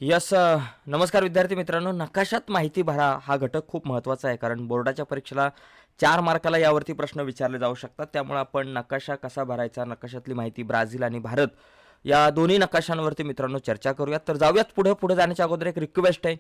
Yes नमस्कार विद्यार्थी मित्रांनो, नकाशात माहिती भरा हा घटक खूप महत्त्वाचा आहे. कारण बोर्डाच्या परीक्षेला 4 मार्काला यावरती प्रश्न विचारले जाऊ शकतात. त्यामुळे आपण नकाशा कसा भरायचा, नकाशातली माहिती ब्राझील आणि भारत या दोन्ही नकाशांवरती मित्रांनो चर्चा करूयात. तर जाऊयात पुढे. पुढे जाण्याच्या अगोदर एक रिक्वेस्ट आहे,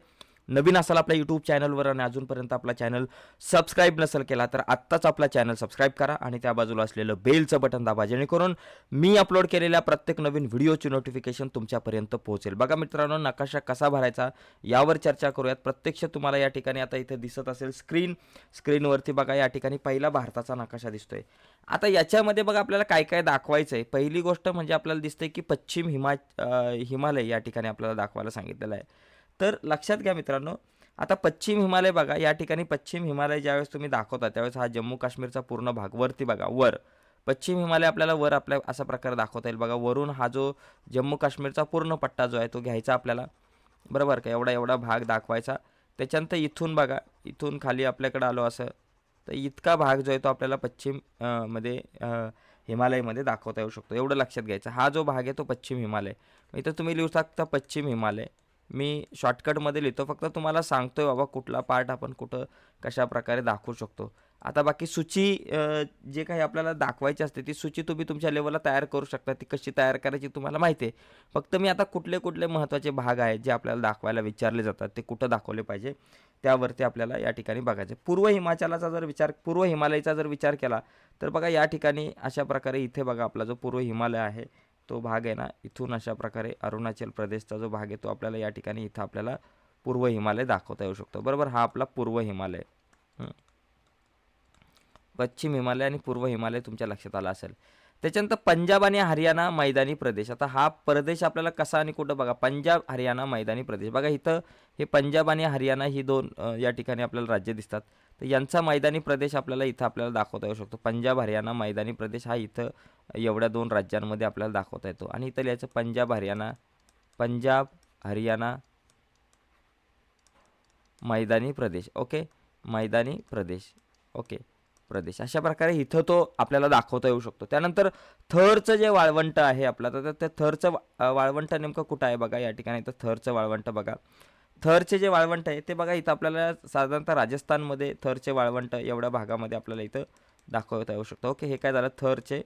नवीन असाल आपल्या यूट्यूब चॅनलवर आणि अजूनपर्यंत आपला चॅनल सबस्क्राईब नसेल केला तर आत्ताच आपला चॅनल सबस्क्राईब करा आणि त्या बाजूला असलेलं बेलचं बटन दाबा, जेणेकरून मी अपलोड केलेल्या प्रत्येक नवीन व्हिडिओची नोटिफिकेशन तुमच्यापर्यंत पोहोचेल. बघा मित्रांनो, नकाशा कसा भरायचा यावर चर्चा करूयात. प्रत्यक्ष तुम्हाला या ठिकाणी आता इथे दिसत असेल स्क्रीनवरती बघा, या ठिकाणी पहिला भारताचा नकाशा दिसतोय. आता याच्यामध्ये बघा आपल्याला काय काय दाखवायचं आहे. पहिली गोष्ट म्हणजे आपल्याला दिसतंय की पश्चिम हिमालय या ठिकाणी आपल्याला दाखवायला सांगितलेलं आहे. तर लक्षात घ्या मित्रांनो, आता पश्चिम हिमालय बघा, या ठिकाणी पश्चिम हिमालय ज्यावेळेस तुम्ही दाखवता त्यावेळेस हा जम्मू काश्मीरचा पूर्ण भाग वरती बघा, वर पश्चिम हिमालय आपल्याला वर आपल्या अशा प्रकारे दाखवता येईल बघा. वरून हा जो जम्मू काश्मीरचा पूर्ण पट्टा जो आहे तो घ्यायचा आपल्याला, बरोबर का. एवढा एवढा भाग दाखवायचा. त्याच्यानंतर इथून बघा, इथून खाली आपल्याकडे आलो असं, तर इतका भाग जो आहे तो आपल्याला पश्चिम मध्ये हिमालयमध्ये दाखवता येऊ शकतो. एवढं लक्षात घ्यायचं. हा जो भाग आहे तो पश्चिम हिमालय. इथं तुम्ही लिहू शकता पश्चिम हिमालय. मी शॉर्टकटमध्ये लिहितो, फक्त तुम्हाला सांगतोय बाबा कुठला पार्ट आपण कुठं कशा प्रकारे दाखवू शकतो. आता बाकी सूची जे काही आपल्याला दाखवायची असते ती सूची तुम्ही तुमच्या लेवलला तयार करू शकता. ती कशी तयार करायची तुम्हाला माहिती आहे. फक्त मी आता कुठले कुठले महत्त्वाचे भाग आहेत जे आपल्याला दाखवायला विचारले जातात ते कुठं दाखवले पाहिजे त्यावरती आपल्याला या ठिकाणी बघायचं. पूर्व हिमालयाचा जर विचार केला तर बघा या ठिकाणी अशा प्रकारे इथे बघा आपला जो पूर्व हिमालय आहे तो भाग आहे ना, इथून अशा प्रकारे अरुणाचल प्रदेशचा जो भाग आहे तो आपल्याला या ठिकाणी इथं आपल्याला पूर्व हिमालय दाखवता येऊ शकतो, बरोबर. हा आपला पूर्व हिमालय. पश्चिम हिमालय आणि पूर्व हिमालय तुमच्या लक्षात आला असेल. त्याच्यानंतर पंजाब आणि हरियाणा मैदानी प्रदेश. आता हा प्रदेश आपल्याला कसा आणि कुठं बघा, पंजाब हरियाणा मैदानी प्रदेश बघा. इथं हे पंजाब आणि हरियाणा ही दोन या ठिकाणी आपल्याला राज्य दिसतात. तर यांचा मैदानी प्रदेश आपल्याला इथं आपल्याला दाखवता येऊ शकतो. पंजाब हरियाणा मैदानी प्रदेश हा इथं एवढ्या दोन राज्यांमध्ये आपल्याला दाखवता येतो. आणि इथं लिहायचं पंजाब हरियाणा मैदानी प्रदेश. ओके, मैदानी प्रदेश. ओके, प्रदेश. अशा प्रकारे इथं तो आपल्याला दाखवता येऊ शकतो. त्यानंतर थरचं जे वाळवंट आहे आपला, तर त्या थरचं वाळवंट नेमकं कुठं आहे बघा, या ठिकाणी इथं थरचं वाळवंट बघा. थरचे जे वाळवंट आहे ते बघा इथं आपल्याला साधारणतः राजस्थानमध्ये थरचे वाळवंट एवढ्या भागामध्ये आपल्याला इथं दाखवता येऊ शकतं. ओके, हे काय झालं, थरचे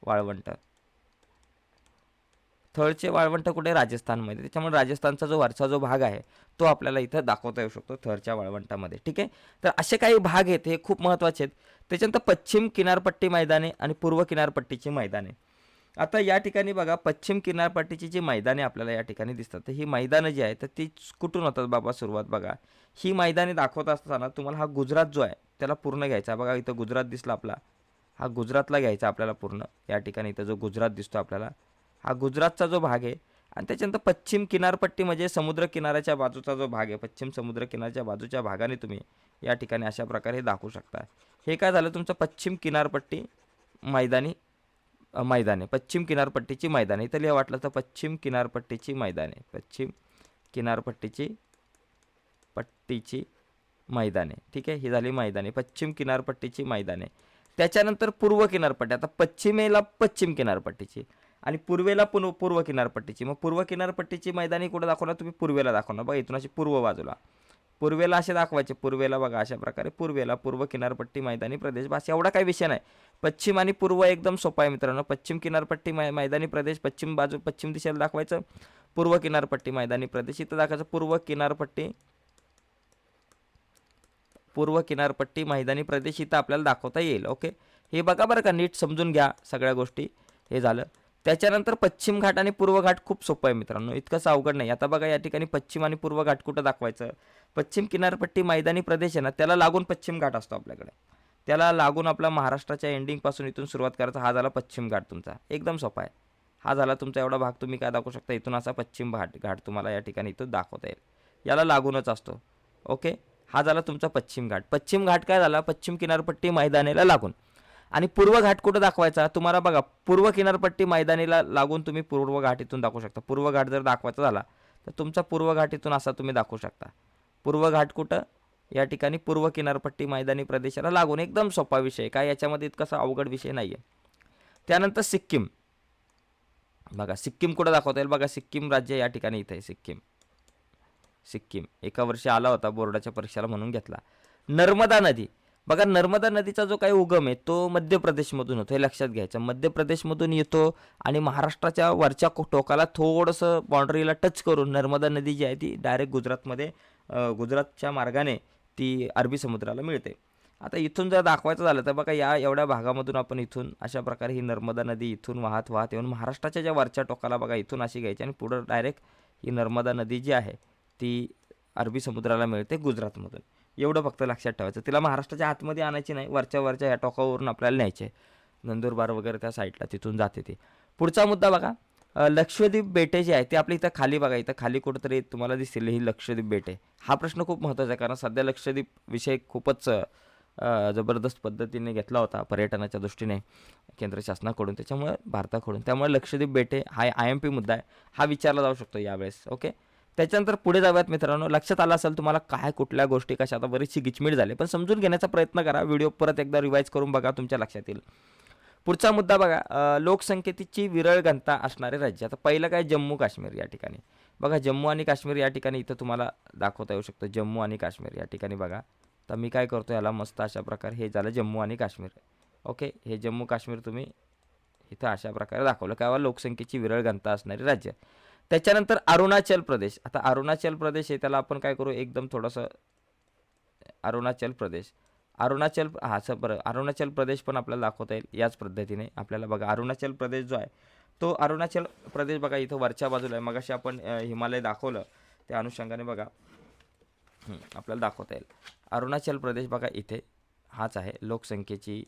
वाळवंट. थळचे वाळवंट कुठे, राजस्थानमध्ये. त्याच्यामुळे राजस्थानचा जो वरचा जो भाग आहे तो आपल्याला इथं दाखवता येऊ शकतो थरच्या वाळवंटामध्ये. ठीक आहे, तर असे काही भाग आहेत हे खूप महत्त्वाचे आहेत. त्याच्यानंतर पश्चिम किनारपट्टी मैदाने आणि पूर्व किनारपट्टीची मैदाने. आता या ठिकाणी बघा, पश्चिम किनारपट्टीची जी मैदाने आपल्याला या ठिकाणी दिसतात, तर ही मैदानं जी आहेत तर ती कुठून होतात बाबा सुरुवात बघा. ही मैदाने दाखवत असताना तुम्हाला हा गुजरात जो आहे त्याला पूर्ण घ्यायचा. बघा इथं गुजरात दिसला आपला, हा गुजरातला घ्यायचा आपल्याला पूर्ण. या ठिकाणी इथं जो गुजरात दिसतो आपल्याला, हा गुजरातचा जो भाग आहे. आणि त्याच्यानंतर पश्चिम किनारपट्टी म्हणजे समुद्र किनाऱ्याच्या बाजूचा जो भाग आहे, पश्चिम समुद्र किनाऱ्याच्या बाजूच्या भागाने तुम्ही या ठिकाणी अशा प्रकारे दाखवू शकता. हे काय झालं तुमचं पश्चिम किनारपट्टी मैदाने, पश्चिम किनारपट्टीची मैदाने. इथं लिहा वाटलं तर पश्चिम किनारपट्टीची मैदाने, पश्चिम किनारपट्टीची मैदाने. ठीक आहे, ही झाली मैदाने, पश्चिम किनारपट्टीची मैदाने. त्याच्यानंतर पूर्व किनारपट्टी. आता पश्चिमेला पश्चिम किनारपट्टीची आणि पूर्वेला पूर्व किनारपट्टीची. मग पूर्व किनारपट्टीची मैदानी कुठं दाखवणार तुम्ही, पूर्वेला दाखवणार बघा. इथून अशी पूर्व बाजूला पूर्वेला असे दाखवायचे, पूर्वेला बघा अशा प्रकारे पूर्वेला पूर्व किनारपट्टी मैदानी प्रदेश. बस एवढा काही विषय नाही. पश्चिम आणि पूर्व एकदम सोपा आहे मित्रांनो. पश्चिम किनारपट्टी मैदानी प्रदेश पश्चिम बाजू, पश्चिम दिशेला दाखवायचं. पूर्व किनारपट्टी मैदानी प्रदेश इथं दाखवायचं. पूर्व किनारपट्टी मैदानी प्रदेश इथं आपल्याला दाखवता येईल. ओके, हे बघा बरं का, नीट समजून घ्या सगळ्या गोष्टी. हे झालं. त्याच्यानंतर पश्चिम घाट आणि पूर्व घाट खूप सोपं आहे मित्रांनो, इतकंच अवघड नाही. आता बघा या ठिकाणी पश्चिम आणि पूर्व घाट कुठं दाखवायचं. पश्चिम किनारपट्टी मैदानी प्रदेश आहे ना, त्याला लागून पश्चिम घाट असतो आपल्याकडे. त्याला लागून आपला महाराष्ट्राच्या एंडिंगपासून इथून सुरुवात करायचा. हा झाला पश्चिम घाट तुमचा, एकदम सोपा आहे. हा झाला तुमचा एवढा भाग. तुम्ही काय दाखवू शकता, इथून असा पश्चिम घाट तुम्हाला या ठिकाणी इथून दाखवता येईल. याला लागूनच असतो. ओके, हा झाला तुमचा पश्चिम घाट. पश्चिम घाट काय झाला, पश्चिम किनारपट्टी मैदानीला लागून. आणि पूर्व घाट कुठं दाखवायचा तुम्हाला बघा, पूर्व किनारपट्टी मैदानीला लागून तुम्ही पूर्व घाट इथून दाखवू शकता. पूर्व घाट जर दाखवायचा झाला तर तुमचा पूर्व घाट इथून असा तुम्ही दाखवू शकता. पूर्व घाट कुठं, या ठिकाणी पूर्व किनारपट्टी मैदानी प्रदेशाला लागून. एकदम सोपा विषय, काय याच्यामध्ये इतकासा अवघड विषय नाही आहे. त्यानंतर सिक्कीम बघा, सिक्कीम कुठं दाखवता येईल बघा. सिक्कीम राज्य या ठिकाणी इथं आहे सिक्कीम. सिक्कीम एका वर्षी आला होता बोर्डाच्या परीक्षेला म्हणून घेतला. नर्मदा नदी बघा, नर्मदा नदीचा जो काही उगम आहे तो मध्य प्रदेशमधून होतो, हे लक्षात घ्यायचं. मध्य प्रदेशमधून येतो आणि महाराष्ट्राच्या वरच्या टोकाला थोडंसं बाँड्रीला टच करून नर्मदा नदी जी आहे ती डायरेक्ट गुजरातमध्ये गुजरातच्या मार्गाने ती अरबी समुद्राला मिळते. आता इथून जर दाखवायचं झालं तर बघा, या एवढ्या भागामधून आपण इथून अशा प्रकारे ही नर्मदा नदी इथून वाहत वाहत येऊन महाराष्ट्राच्या ज्या वरच्या टोकाला बघा इथून अशी घ्यायची आणि पुढं डायरेक्ट ही नर्मदा नदी जी आहे ती अरबी समुद्राला मिळते गुजरातमधून. एवढं फक्त लक्षात ठेवायचं. तिला महाराष्ट्राच्या आतमध्ये आणायची नाही, वरच्या ह्या टोकावरून आपल्याला न्यायचे. नंदुरबार वगैरे त्या साईडला तिथून जाते ती. पुढचा मुद्दा बघा, लक्षद्वीप बेटे जे आहे ते आपल्या इथं खाली बघा, इथं खाली कुठंतरी तुम्हाला दिसतील ही लक्षद्वीप बेटे. हा प्रश्न खूप महत्त्वाचा आहे कारण सध्या लक्षद्वीप विषय खूपच जबरदस्त पद्धतीने घेतला होता पर्यटनाच्या दृष्टीने केंद्र शासनाकडून, त्याच्यामुळे भारताकडून. त्यामुळे लक्षद्वीप बेटे हा IMP मुद्दा आहे, हा विचारला जाऊ शकतो यावेळेस. ओके, त्याच्यानंतर पुढे जाऊयात मित्रांनो. लक्षात आलं असेल तुम्हाला काय कुठल्या गोष्टी कशा, आता बरीचशी गिचमीड झाली पण समजून घेण्याचा प्रयत्न करा. व्हिडिओ परत एकदा रिवाईज करून बघा, तुमच्या लक्षात येईल. पुढचा मुद्दा बघा, लोकसंख्येची विरळ घनता असणारे राज्य. आता पहिलं काय, जम्मू काश्मीर. या ठिकाणी बघा जम्मू आणि काश्मीर या ठिकाणी इथं तुम्हाला दाखवता येऊ शकतं. जम्मू आणि काश्मीर या ठिकाणी बघा. तर मी काय करतो, याला मस्त अशा प्रकारे हे झालं जम्मू आणि काश्मीर. ओके, हे जम्मू काश्मीर तुम्ही इथं अशा प्रकारे दाखवलं काय, लोकसंख्येची विरळ घनता असणारे राज्य. त्याच्यानंतर अरुणाचल प्रदेश. आता अरुणाचल प्रदेश आहे त्याला आपण काय करू, एकदम थोडंसं अरुणाचल प्रदेश, बरं, अरुणाचल प्रदेश पण आपल्याला दाखवता येईल याच पद्धतीने. आपल्याला बघा अरुणाचल प्रदेश जो आहे तो अरुणाचल प्रदेश बघा इथं वरच्या बाजूला आहे. मगाशी आपण हिमालय दाखवलं त्या अनुषंगाने बघा आपल्याला दाखवता येईल. अरुणाचल प्रदेश बघा इथे हाच आहे लोकसंख्येची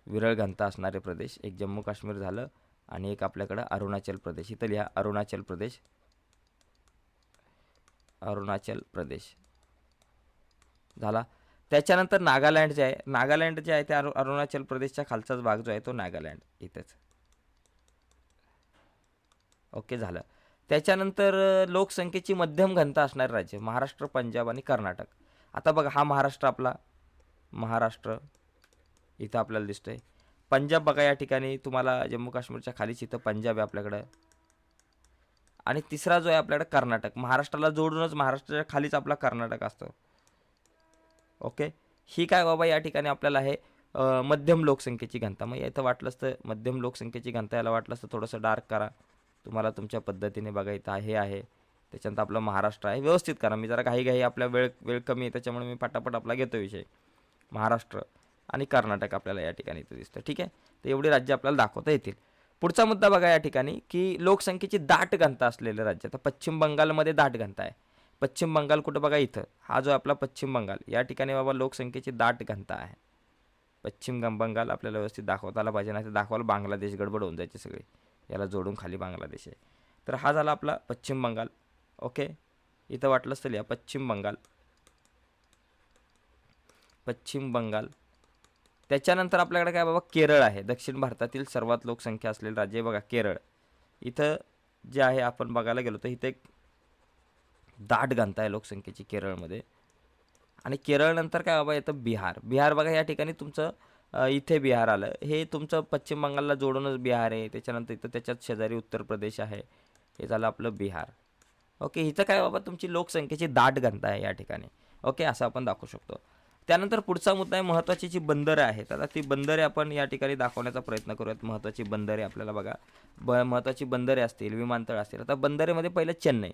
विरळ घनता असणारे प्रदेश. एक जम्मू काश्मीर झालं आणि एक आपल्याकडं अरुणाचल प्रदेश. इथं लिहा अरुणाचल प्रदेश, अरुणाचल प्रदेश झाला. त्याच्यानंतर नागालँड जे आहे, नागालँड जे आहे ते अरुणाचल प्रदेशच्या खालचाच भाग जो आहे तो नागालँड इथेच. ओके झालं. त्याच्यानंतर लोकसंख्येची मध्यम घनता असणारे राज्य महाराष्ट्र, पंजाब आणि कर्नाटक. आता बघा हा महाराष्ट्र आपला, महाराष्ट्र इथं आपल्याला दिसतोय. पंजाब बघा या ठिकाणी तुम्हाला जम्मू काश्मीरच्या खालीच इथं पंजाब आहे आपल्याकडं. आणि तिसरा जो आहे आपल्याकडे कर्नाटक, महाराष्ट्राला जोडूनच महाराष्ट्राच्या खालीच आपला कर्नाटक असतो. ओके, ही काय बाबा या ठिकाणी आपल्याला आहे मध्यम लोकसंख्येची घनता. मग इथं वाटलंच तर मध्यम लोकसंख्येची घनता याला वाटलंच तर थोडंसं डार्क करा तुम्हाला तुमच्या पद्धतीने. बघा इथं हे आहे, त्याच्यानंतर आपलं महाराष्ट्र आहे. व्यवस्थित करा, मी जरा घाई आपल्या वेळ कमी आहे त्याच्यामुळे मी पटापट आपला घेतो विषय. महाराष्ट्र आणि कर्नाटक आपल्याला या ठिकाणी इथं दिसतं. ठीक आहे, तर एवढी राज्य आपल्याला दाखवता येतील. पुढचा मुद्दा बघा या ठिकाणी की लोकसंख्येची दाट घनता असलेले राज्य. आता पश्चिम बंगालमध्ये दाट घनता आहे. पश्चिम बंगाल कुठं बघा इथं, हा जो आपला पश्चिम बंगाल या ठिकाणी बाबा लोकसंख्येची दाट घनता आहे. पश्चिम बंगाल आपल्याला व्यवस्थित दाखवता आला पाहिजे, नाही तर दाखवायला बांगलादेश गडबड होऊन जायची सगळी. याला जोडून खाली बांगलादेश आहे. तर हा झाला आपला पश्चिम बंगाल. ओके, इथं वाटलंच तर लिहा पश्चिम बंगाल, पश्चिम बंगाल. त्याच्यानंतर आपल्याकडे काय बाबा केरळ आहे. दक्षिण भारतातील सर्वात लोकसंख्या असलेलं राज्य बघा केरळ. इथं जे आहे आपण बघायला गेलो तर इथं एक दाट घनता आहे लोकसंख्येची केरळमध्ये. आणि केरळ नंतर काय बाबा येतं बिहार. बिहार बघा या ठिकाणी तुमचं इथे बिहार आलं, हे तुमचं पश्चिम बंगालला जोडूनच बिहार आहे. त्याच्यानंतर इथं त्याच्यात शेजारी उत्तर प्रदेश आहे, हे झालं आपलं बिहार. ओके, इथं काय बाबा तुमची लोकसंख्येची दाट घनता आहे या ठिकाणी. ओके, असं आपण दाखवू शकतो. त्यानंतर पुढचा मुद्दा आहे महत्त्वाची जी बंदरं आहेत. आता ती बंदरे आपण या ठिकाणी दाखवण्याचा प्रयत्न करूयात. महत्त्वाची बंदरे आपल्याला बघा, महत्त्वाची बंदरे असतील, विमानतळ असतील. आता बंदरेमध्ये पहिलं चेन्नई.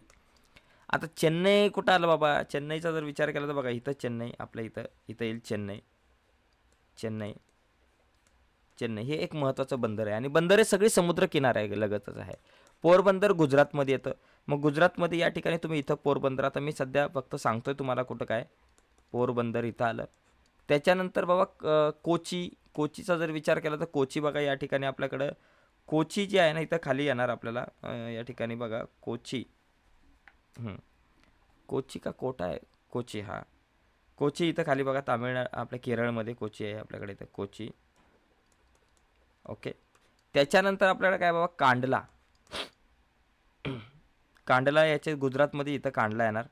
आता चेन्नई कुठं आलं बाबा, चेन्नईचा जर विचार केला तर बघा इथं चेन्नई, आपल्या इथं येईल चेन्नई. चेन्नई चेन्नई हे एक महत्त्वाचं बंदर आहे आणि बंदरे सगळी समुद्रकिनारा आहे, लगतच आहे. पोरबंदर गुजरातमध्ये येतं. मग गुजरातमध्ये या ठिकाणी तुम्ही इथं पोरबंदर, आता मी सध्या फक्त सांगतोय तुम्हाला कुठं काय, पोरबंदर इथं आलं. त्याच्यानंतर बाबा कोचीचा जर विचार केला तर कोची बघा या ठिकाणी आपल्याकडं कोची जी आहे ना इथं खाली येणार आपल्याला. या ठिकाणी बघा कोची, कोची का कोटा आहे, कोची, हा कोची इथं खाली बघा तामिळनाडू आपल्या केरळमध्ये कोची आहे आपल्याकडे इथं कोची. ओके, त्याच्यानंतर आपल्याकडे काय बाबा कांडला. कांडला याचे गुजरातमध्ये इथं कांडला येणार,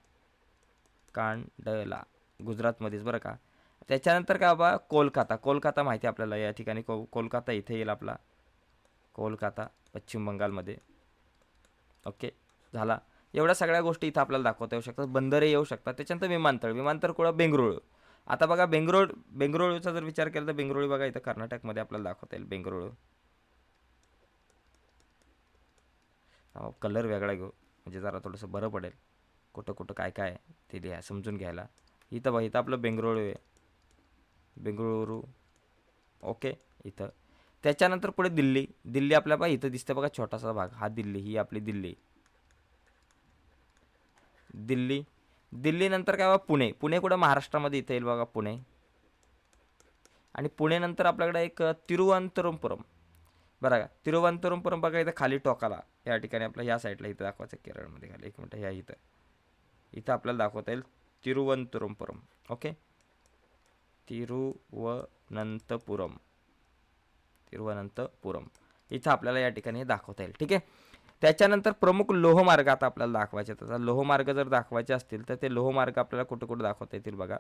कांडला गुजरातमध्येच बरं का. त्याच्यानंतर काय बाबा कोलकाता. कोलकाता माहिती आहे आपल्याला या ठिकाणी कोलकाता इथे येईल आपला, कोलकाता पश्चिम बंगालमध्ये. ओके झाला. एवढ्या सगळ्या गोष्टी इथं आपल्याला दाखवता येऊ शकतात. बंदरे येऊ शकतात. त्याच्यानंतर विमानतळ कुठं बेंगळुरू. आता बघा बेंगळुरूचा जर विचार केला तर बेंगळुरू बघा इथं कर्नाटकमध्ये आपल्याला दाखवता येईल बेंगळुरू. कलर वेगळा घेऊ म्हणजे जरा थोडंसं बरं पडेल. कुठं कुठं काय काय ते लिहा समजून घ्यायला. इथं बघा इथं आपलं बेंगळुरू आहे. बेंगळुरू ओके इथं. त्याच्यानंतर पुढे दिल्ली आपल्या बघा इथं दिसतं बघा छोटासा भाग हा दिल्ली, ही आपली दिल्ली नंतर काय बघा पुणे कुठं महाराष्ट्रामध्ये इथं येईल बघा पुणे. आणि पुणे नंतर आपल्याकडे एक तिरुवनंतपुरम. बरं का तिरुवनंतपुरम बघा इथं खाली टोकाला या ठिकाणी आपल्या ह्या साईडला इथं दाखवायचं केरळमध्ये खाली. एक मिनटं ह्या इथं आपल्याला दाखवता येईल तिरुवनंतपुरम. ओके तिरुवनंतपुरम इथं आपल्याला या ठिकाणी हे दाखवता येईल. ठीक आहे. त्याच्यानंतर प्रमुख लोहमार्ग आता आपल्याला दाखवायचे. तर लोहमार्ग जर दाखवायचे असतील तर ते लोहमार्ग आपल्याला कुठं कुठं दाखवता येतील बघा.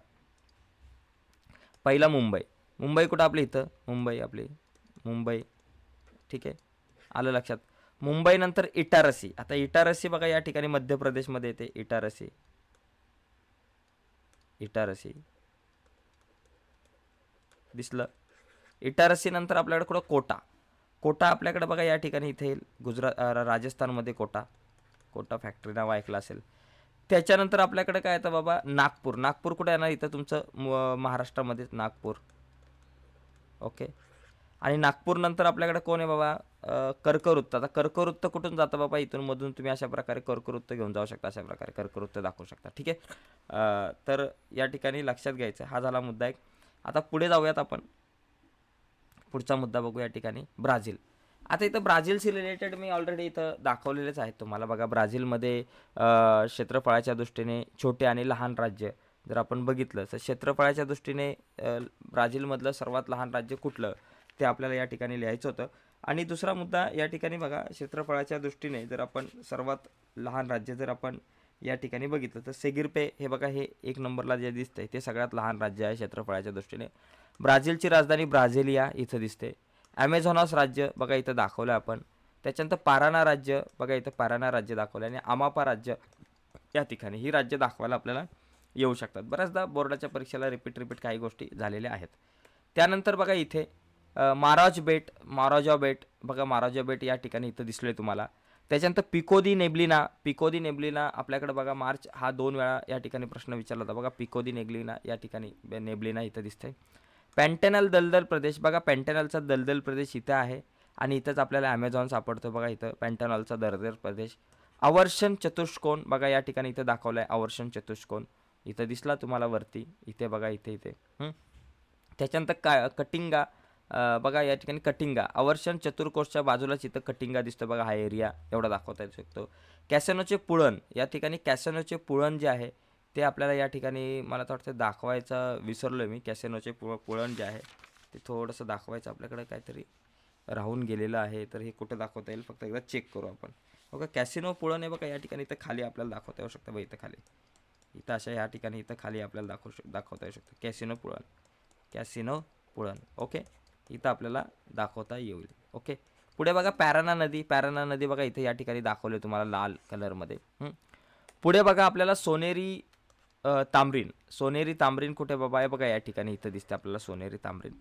पहिला मुंबई कुठं आपली इथं मुंबई. ठीक आहे आलं लक्षात. मुंबई नंतर इटारसी. आता इटारसी बघा या ठिकाणी मध्य प्रदेशमध्ये येते. इटारसी दिसलं. इटारसी नंतर आपल्याकडे कुठं कोटा आपल्याकडे बघा या ठिकाणी इथे येईल. राजस्थानमध्ये कोटा फॅक्टरी नाव ऐकलं असेल. त्याच्यानंतर आपल्याकडे काय येतं बाबा नागपूर कुठे येणार इथं तुमचं महाराष्ट्रामध्येच नागपूर. ओके आणि नागपूर नंतर आपल्याकडे कोण आहे बाबा कर्कवृत्त. आता कर्कवृत्त कुठून जातं बाबा इथून मधून तुम्ही अशा प्रकारे कर्कवृत्त घेऊन जाऊ शकता. अशा प्रकारे कर्कवृत्त दाखवू शकता. ठीक आहे. तर या ठिकाणी लक्षात घ्यायचं हा झाला मुद्दा एक. आता पुढे जाऊयात आपण. पुढचा मुद्दा बघू या ठिकाणी ब्राझील. आता इथं ब्राझीलशी रिलेटेड मी ऑलरेडी इथं दाखवलेलेच आहेत तुम्हाला. बघा ब्राझीलमध्ये क्षेत्रफळाच्या दृष्टीने छोटे आणि लहान राज्य जर आपण बघितलं तर क्षेत्रफळाच्या दृष्टीने ब्राझीलमधलं सर्वात लहान राज्य कुठलं ते आपल्याला या ठिकाणी लिहायचं होतं. आणि दुसरा मुद्दा या ठिकाणी बघा क्षेत्रफळाच्या दृष्टीने जर आपण सर्वात लहान राज्य जर आपण या ठिकाणी बघितलं तर सेगिर्पे हे बघा हे एक नंबरला जे दिसतंय ते सगळ्यात लहान राज्य आहे क्षेत्रफळाच्या दृष्टीने. ब्राझीलची राजधानी ब्राझिलिया इथं दिसते. ॲमेझॉनॉस राज्य बघा इथं दाखवलं आपण. त्याच्यानंतर पाराना राज्य बघा इथं पाराना राज्य दाखवलं. आणि अमापा राज्य या ठिकाणी ही राज्य दाखवायला आपल्याला येऊ शकतात. बऱ्याचदा बोर्डाच्या परीक्षेला रिपीट काही गोष्टी झालेल्या आहेत. त्यानंतर बघा इथे माराजा बेट बघा माराजा बेट या ठिकाणी इथं दिसले तुम्हाला. त्याच्यानंतर पिको दी नेब्लिना आपल्याकडे बघा मार्च हा 2 वेळा या ठिकाणी प्रश्न विचारला होता. बघा पिको दी नेब्लिना या ठिकाणी नेब्लिना इथं दिसतंय. पॅन्टेनल दलदल प्रदेश बघा पॅन्टेनलचा दलदल प्रदेश इथं आहे. आणि इथंच आपल्याला ॲमेझॉन सापडतो बघा इथं पॅन्टेनलचा दलदल प्रदेश. आवर्षण चतुष्कोन बघा या ठिकाणी इथं दाखवलं आहे. आवर्षण चतुष्कोन इथं दिसला तुम्हाला वरती. इथे बघा इथे त्याच्यानंतर कटिंगा बघा या ठिकाणी कटिंगा आवर्षण चतुर्कोशच्या बाजूलाच इथं कटिंगा दिसतं बघा. हा एरिया एवढा दाखवता येऊ शकतो. कॅसेनोचे पुळण या ठिकाणी कॅसेनोचे पुळण जे आहे ते आपल्याला या ठिकाणी मला तर वाटतं दाखवायचं विसरलो मी. कॅसेनोचे पुळण जे आहे ते थोडंसं दाखवायचं आपल्याकडे काहीतरी राहून गेलेलं आहे. तर हे कुठं दाखवता येईल फक्त एकदा चेक करू आपण. बघा कॅसिनो पुळण आहे बघा या ठिकाणी इथं खाली आपल्याला दाखवता येऊ शकतं. बघा इथं खाली इथं अशा या ठिकाणी इथं खाली आपल्याला दाखवता येऊ शकतं कॅसिनो पुळण. ओके इथं आपल्याला दाखवता येईल. ओके पुढे बघा पॅराना नदी बघा इथे या ठिकाणी दाखवले तुम्हाला लाल कलरमध्ये. पुढे बघा आपल्याला सोनेरी तांबरीन कुठे बाबा आहे बघा या ठिकाणी इथं दिसते आपल्याला सोनेरी तांबरीन.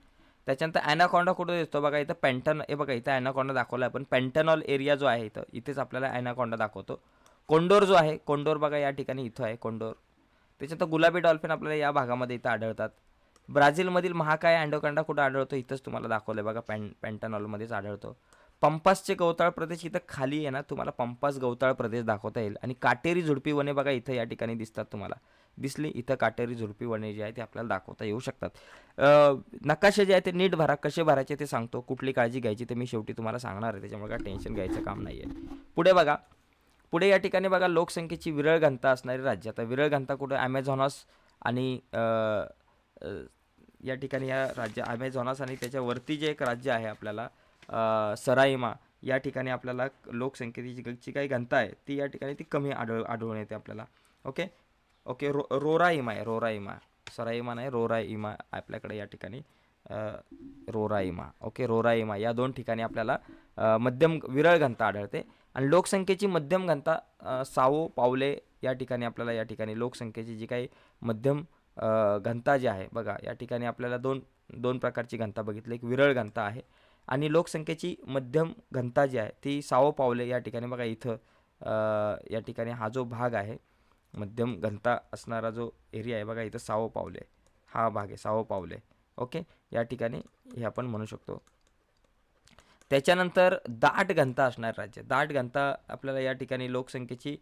त्याच्यानंतर ॲनाकॉन्डा कुठे दिसतो बघा इथं हे बघा इथं ॲनाकॉन्डा दाखवला आहे. पण पॅन्टनॉल एरिया जो आहे इथेच आपल्याला ॲनाकॉन्डा दाखवतो. कोंडोर जो आहे कोंडोर बघा या ठिकाणी इथं आहे कोंडोर. त्याच्यानंतर गुलाबी डॉल्फिन आपल्याला या भागामध्ये इथं आढळतात. ब्राझीलमधील महाकाय अँडोकॉन्डा कुठं आढळतो इथंच तुम्हाला दाखवलं बघा पॅन्टनॉलमध्येच आढळतो. पंपासचे गवताळ प्रदेश इथं खाली आहे ना तुम्हाला पंपास गवताळ प्रदेश दाखवता येईल. आणि काटेरी झुडपी वने बघा इथं या ठिकाणी दिसतात तुम्हाला. दिसली इथं काटेरी झुडपी वने जे आहे ते आपल्याला दाखवता येऊ शकतात. नकाशे जे आहे ते नीट भरा. कसे भरायचे ते सांगतो. कुठली काळजी घ्यायची ते मी शेवटी तुम्हाला सांगणार आहे. त्याच्यामुळे काय टेन्शन घ्यायचं काम नाही आहे. पुढे बघा पुढे या ठिकाणी बघा लोकसंख्येची विरळ घनता असणारी राज्य. आता विरळ घनता कुठं ॲमेझॉनॉस आणि या ठिकाणी या राज्य ॲमेझॉनॉस आणि त्याच्यावरती जे एक राज्य आहे आपल्याला सराइमा या ठिकाणी आपल्याला लोकसंख्येची जी काही घनता आहे ती या ठिकाणी ती कमी आढळून येते आपल्याला. ओके रोराइमा सराइमा नाही रोराइमा आपल्याकडे या ठिकाणी रोराइमा. ओके रोराइमा या 2 ठिकाणी आपल्याला मध्यम विरळ घनता आढळते. आणि लोकसंख्येची मध्यम घनता साओ पावले या ठिकाणी आपल्याला या ठिकाणी लोकसंख्येची जी काही मध्यम घनता जी आहे बघा, या ठिकाणी आपल्याला दोन प्रकारची घनता बघितली. एक विरळ घनता आहे आणि लोकसंख्येची मध्यम घनता जी आहे ती साओ पावले या ठिकाणी बघा इथं या ठिकाणी हा जो भाग आहे मध्यम घनता असणारा जो एरिया आहे बघा, इथं साओ पावले हा भाग आहे, साओ पावले. ओके, या ठिकाणी हे आपण म्हणू शकतो. त्याच्यानंतर दाट घनता असणार राज्य. दाट घनता आपल्याला या ठिकाणी लोकसंख्येची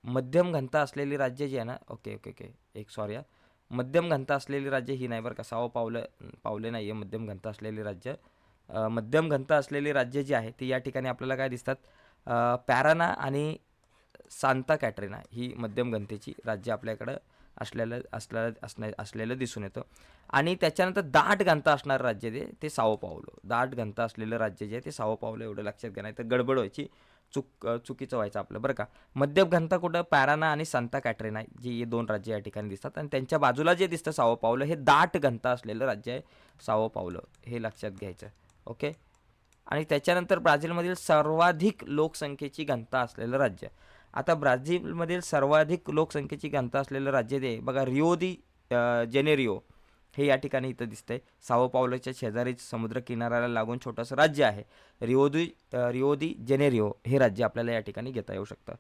मध्यम घनता असलेली राज्य जी आहे ना, ओके ओके ओके एक सॉरी मध्यम घनता असलेली राज्य ही नाही बरं का, साओ पावले नाही आहे मध्यम घनता असलेली राज्य. मध्यम घनता असलेली राज्य जी आहे ती या ठिकाणी आपल्याला काय दिसतात, पॅराना आणि सांता कॅटरिना ही मध्यम घनतेची राज्य आपल्याकडं असलेलं दिसून येतं. आणि त्याच्यानंतर दाट घनता असणारं राज्य ते साओ पावलो. दाट घनता असलेलं राज्य जे आहे ते साओ पावलो, एवढं लक्षात घ्या, नाही तर गडबड व्हायची, चुकीचं व्हायचं आपलं बरं का. मध्यम घनता कुठं, पॅराना आणि सांता कॅटरिना जी हे दोन राज्य या ठिकाणी दिसतात आणि त्यांच्या बाजूला जे दिसतं साओ पावलो हे दाट घनता असलेलं राज्य आहे साओ पावलो, हे लक्षात घ्यायचं. ओके, आणि त्याच्यानंतर ब्राझीलमधील सर्वाधिक लोकसंख्येची घनता असलेलं राज्य. आता ब्राझीलमधील सर्वाधिक लोकसंख्येची घनता असलेलं राज्य ते बघा, रिओ दी जेनेरिओ हे या ठिकाणी इथं दिसतंय. साओ पावलोच्या शेजारीच समुद्र किनाऱ्याला लागून छोटंसं राज्य आहे रिओ दी जेनेरिओ हे राज्य आपल्याला या ठिकाणी घेता येऊ शकतं.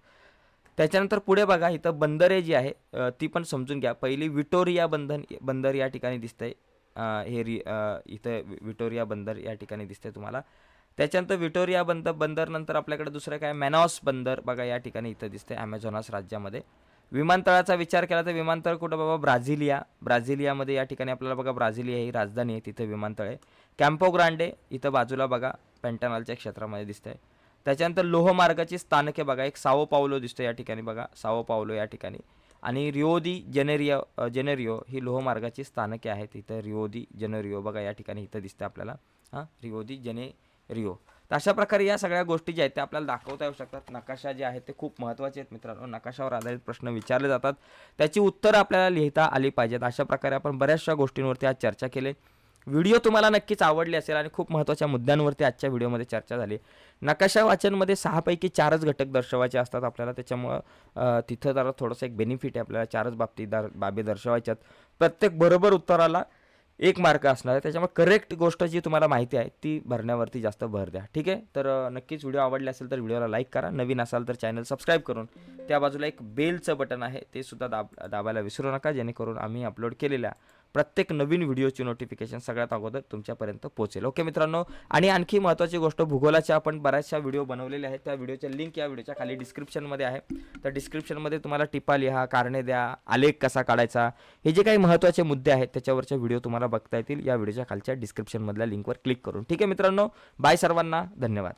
त्याच्यानंतर पुढे बघा, इथं बंदरे जी आहे ती पण समजून घ्या. पहिली विटोरिया बंदर या ठिकाणी दिसतंय. इथं विटोरिया बंदर या ठिकाणी दिसतंय तुम्हाला. त्याच्यानंतर विटोरिया बंदर नंतर आपल्याकडे दुसरं काय, मॅनॉस बंदर बघा या ठिकाणी इथं दिसतंय ॲमेझॉनास राज्यामध्ये. विमानतळाचा विचार केला तर विमानतळ कुठं बाबा, ब्राझिलियामध्ये या ठिकाणी आपल्याला बघा ब्राझिलिया ही राजधानी आहे, तिथं विमानतळ आहे. कॅम्पो ग्रांडे इथं बाजूला बघा पॅन्टानॉलच्या क्षेत्रामध्ये दिसतंय. त्याच्यानंतर लोहमार्गाची स्थानके बघा, एक साओ पावलो दिसतो या ठिकाणी बघा, साओ पावलो या ठिकाणी. आणि रिओ दी जेनेरिओ ही लोहमार्गाची स्थानके आहेत. इथं रिओ दी जेनेरिओ बघा या ठिकाणी इथं दिसतं आपल्याला, रिओ दी जेनेरिओ. तर अशा प्रकारे या सगळ्या गोष्टी ज्या आहेत त्या आपल्याला दाखवता येऊ शकतात. नकाशा जे आहेत ते खूप महत्त्वाचे आहेत मित्रांनो. नकाशावर आधारित प्रश्न विचारले जातात, त्याची उत्तरं आपल्याला लिहिता आली पाहिजेत. अशा प्रकारे आपण बऱ्याचशा गोष्टींवरती आज चर्चा केली. व्हिडिओ तुम्हाला नक्कीच आवडली असेल आणि खूप महत्त्वाच्या मुद्द्यांवरती आजच्या व्हिडिओमध्ये चर्चा झाली. नकाशा वाचनमध्ये 6 पैकी 4च घटक दर्शवायचे असतात आपल्याला, त्याच्यामुळं तिथं जरा थोडंसं एक बेनिफिट आहे आपल्याला. 4च बाबी दर्शवायच्यात. प्रत्येक बरोबर उत्तराला 1 मार्क असणार आहे, त्याच्यामुळे करेक्ट गोष्ट जी तुम्हाला माहिती आहे ती भरण्यावरती जास्त भर द्या. ठीक आहे, तर नक्कीच व्हिडिओ आवडले असेल तर व्हिडिओला लाईक करा. नवीन असाल तर चॅनल सबस्क्राईब करून त्या बाजूला एक बेलचं बटन आहे ते सुद्धा दाबायला विसरू नका, जेणेकरून आम्ही अपलोड केलेल्या प्रत्येक नवीन व्हिडिओची नोटिफिकेशन सगळ्यात अगोदर तुमच्यापर्यंत पोहोचेल. ओके मित्रांनो, आणि आणखी महत्त्वाची गोष्ट, भूगोलाच्या आपण बऱ्याचशा व्हिडिओ बनवलेल्या आहेत, त्या व्हिडिओच्या लिंक या व्हिडिओच्या खाली डिस्क्रिप्शनमध्ये आहे. तर डिस्क्रिप्शनमध्ये तुम्हाला टिपा लिहा, कारणे द्या, आलेख कसा काढायचा, हे जे काही महत्त्वाचे मुद्दे आहेत त्याच्यावरचे व्हिडिओ तुम्हाला बघता येतील या व्हिडिओच्या खालच्या डिस्क्रिप्शनमधल्या लिंकवर क्लिक करून. ठीक आहे मित्रांनो, बाय सर्वांना, धन्यवाद.